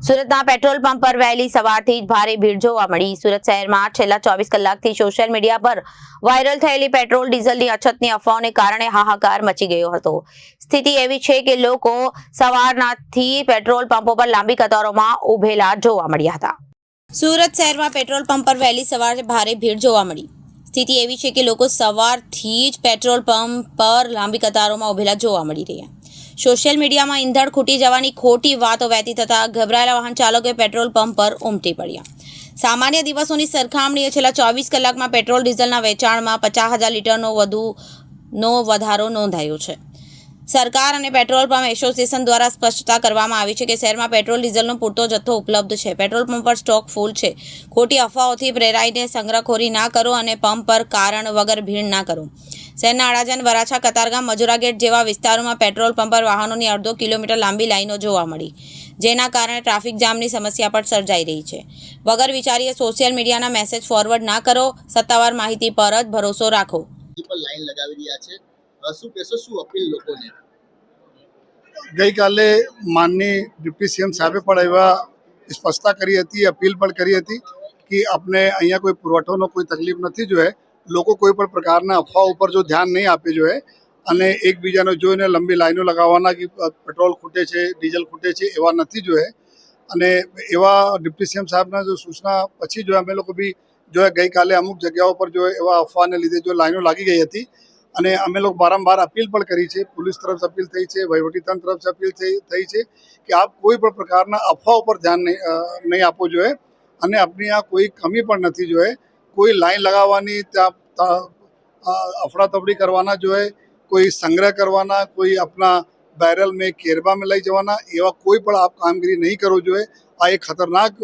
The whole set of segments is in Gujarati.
સુરતના પેટ્રોલ પંપ પર વહેલી સવારથી જ ભારે ભીડ જોવા મળી। સુરત શહેરમાં છેલ્લા 24 કલાકથી સોશિયલ મીડિયા પર વાયરલ થયેલી પેટ્રોલ ડીઝલની અછતની અફવાઓને કારણે હાહાકાર મચી ગયો હતો। સ્થિતિ એવી છે કે લોકો સવારનાથી પેટ્રોલ પંપો પર લાંબી કતારોમાં ઉભેલા જોવા મળ્યા હતા। સુરત શહેરમાં પેટ્રોલ પંપ પર વહેલી સવારે ભારે ભીડ જોવા મળી। સ્થિતિ એવી છે કે લોકો સવારથી જ પેટ્રોલ પંપ પર લાંબી કતારોમાં ઉભેલા જોવા મળી રહ્યા। સોશિયલ મીડિયામાં ઈંધણ ખૂટી જવાની ખોટી વાતો વહેતી થતાં ગભરાયેલા વાહન ચાલકોએ પેટ્રોલ પંપ પર ઉમટી પડ્યા। સામાન્ય દિવસોની સરખામણીએ છેલ્લા 24 કલાકમાં પેટ્રોલ ડીઝલના વેચાણમાં 50,000 લીટરનો વધારો નોંધાયો છે। સરકાર અને પેટ્રોલ પંપ એસોસિએશન દ્વારા સ્પષ્ટતા કરવામાં આવી છે કે શહેરમાં પેટ્રોલ ડીઝલનો પૂરતો જથ્થો ઉપલબ્ધ છે। પેટ્રોલ પંપ પર સ્ટોક ફૂલ છે। ખોટી અફવાઓથી પ્રેરાઈને સંગ્રહખોરી ના કરો અને પંપ પર કારણ વગર ભીડ ના કરો। શહેરના અડાજણ, વરાછા, કતારગામ, મજુરા ગેટ જેવા વિસ્તારોમાં પેટ્રોલ પંપ પર વાહનોની અડધો કિલોમીટર લાંબી લાઈનો જોવા મળી, જેના કારણે ટ્રાફિક જામની સમસ્યા પણ સર્જાઈ રહી છે। વગર વિચારીએ સોશિયલ મીડિયાના મેસેજ ફોરવર્ડ ના કરો, સત્તાવાર માહિતી પર જ ભરોસો રાખો। લાઈન લગાવી રહ્યા છે, શું કહેશો, શું અપીલ લોકોને? ગઈકાલે માનની ડિપ્ટી સીએમ સાહેબે પણ એવા સ્પષ્ટતા કરી હતી, અપીલ પણ કરી હતી કે આપણે અહીંયા કોઈ પુરવઠોનો કોઈ તકલીફ નથી જોઈએ। લોકો કોઈ પણ પ્રકારના અફવા ઉપર જો ધ્યાન નહીં આપે જોઈએ અને એકબીજાને જોઈને લંબી લાઈનો લગાવવાના કે પેટ્રોલ ખૂટે છે, ડીઝલ ખૂટે છે એવા નથી જોઈએ। અને એવા ડિપ્ટી સીએમ સાહેબના જો સૂચના પછી જો અમે લોકો બી જો ગઈકાલે અમુક જગ્યાઓ પર જો એવા અફવાને લીધે જો લાઈનો લાગી ગઈ હતી અને અમે લોકો વારંવાર અપીલ પણ કરી છે, પોલીસ તરફ અપીલ થઈ છે, વહીવટીતંત્ર તરફ અપીલ થઈ છે કે આપ કોઈ પણ પ્રકારના અફવા ઉપર ધ્યાન નહીં આપવું જોઈએ અને આપણી આ કોઈ કમી પણ નથી જોઈએ। કોઈ લાઈન લગાવવાની, ત્યાં અફડાતફડી કરવાના જોઈએ, કોઈ સંગ્રહ કરવાના, કોઈ આપણા બેરલ में કેરબા में લઈ જવાના, એવા કોઈ પણ આપ કામગીરી નહીં કરવું જોઈએ। આ એક ખતરનાક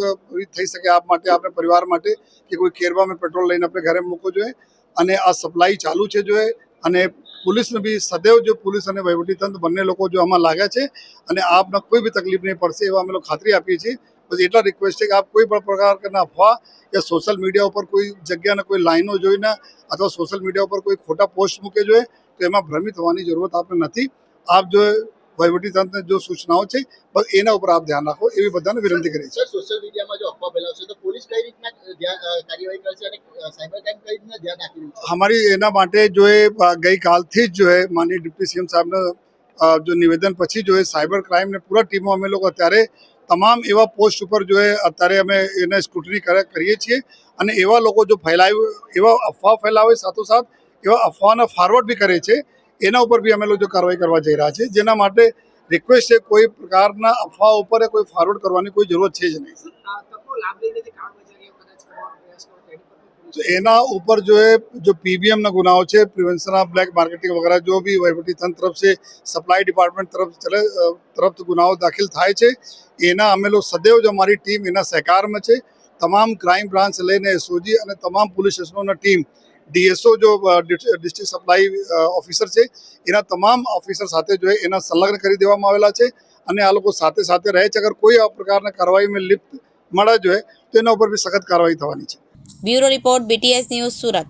થઈ શકે આપ માટે, આપણા પરિવાર માટે કે કોઈ કેરબામાં પેટ્રોલ લઈને આપણે ઘરે મૂકવું જોઈએ। અને આ સપ્લાય ચાલુ છે જોઈએ અને પોલીસને બી સદૈવ જો પોલીસ અને વહીવટીતંત્ર બંને લોકો જો આમાં લાગ્યા છે અને આપને કોઈ બી તકલીફ નહીં પડશે એવા અમે લોકો ખાતરી આપીએ છીએ। બસ એટલા રિક્વેસ્ટ છે કે આપ કોઈ પણ પ્રકારના અફવા યા સોશિયલ મીડિયા ઉપર કોઈ જગ્યાને કોઈ લાઈનો જોઈને અથવા સોશિયલ મીડિયા ઉપર કોઈ ખોટા પોસ્ટ મૂકે જોઈએ તો એમાં ભ્રમિત હોવાની જરૂરત આપણે નથી। આપ જો વહીવટીતંત્રની જો સૂચનાઓ છે બસ એના ઉપર આપ ધ્યાન રાખો એવી બધાને વિનંતી કરી છે। સોશિયલ મીડિયામાં જો અફવા ફેલાવશે તો પોલીસ કઈ રીતના કાર્યવાહી કરશે અને સાયબર ક્રાઇમ કઈ રીતના ધ્યાન રાખી રહ્યું છે? हमारी એના માટે જો એ ગઈકાલથી જ જો એ માનનીય ડિપ્ટી સીએમ સાહેબના જો નિવેદન પછી જો એ સાયબર ક્રાઇમને પૂરા ટીમો અમે લોકો અત્યારે તમામ એવા પોસ્ટ ઉપર જો એ અત્યારે અમે એને સ્ક્રુટની કરીએ છીએ અને એવા લોકો જો એવા અફવા ફેલાવે સાથોસાથ એવા અફવાના ફોરવર્ડ બી કરે છે એના ઉપર બી અમે લોકો જો કાર્યવાહી કરવા જઈ રહ્યા છીએ। જેના માટે રિક્વેસ્ટ છે કોઈ પ્રકારના અફવા ઉપર કોઈ ફોરવર્ડ કરવાની કોઈ જરૂરત છે જ નહીં। એના ઉપર जो है जो पीबीएम ना गुनाहों છે, प्रिवेंशन ऑफ ब्लैक मार्केटिंग वगैरह जो भी वहीवटी तंत्र तरफ से सप्लाई डिपार्टमेंट तरफ गुनाहों दाखिल થાય છે એના અમે લોકો સદૈવ જો અમારી ટીમ એના સહકારમાં છે। તમામ ક્રાઇમ બ્રાન્ચ લઈને એસઓજી અને તમામ પોલીસ સ્ટેશનોના ટીમ, ડીએસઓ જો ડિસ્ટ્રિક્ટ સપ્લાય ઓફિસર છે એના તમામ ઓફિસર સાથે જો એના સંલગ્ન કરી દેવામાં આવેલા છે અને આ લોકો સાથે સાથે રહે છે। અગર કોઈ આ પ્રકારના કાર્યવાહીમાં લિપ્ત મળે જોઈએ તો એના ઉપર બી સખત કાર્યવાહી થવાની છે। Bureau report, BTS news, Surat.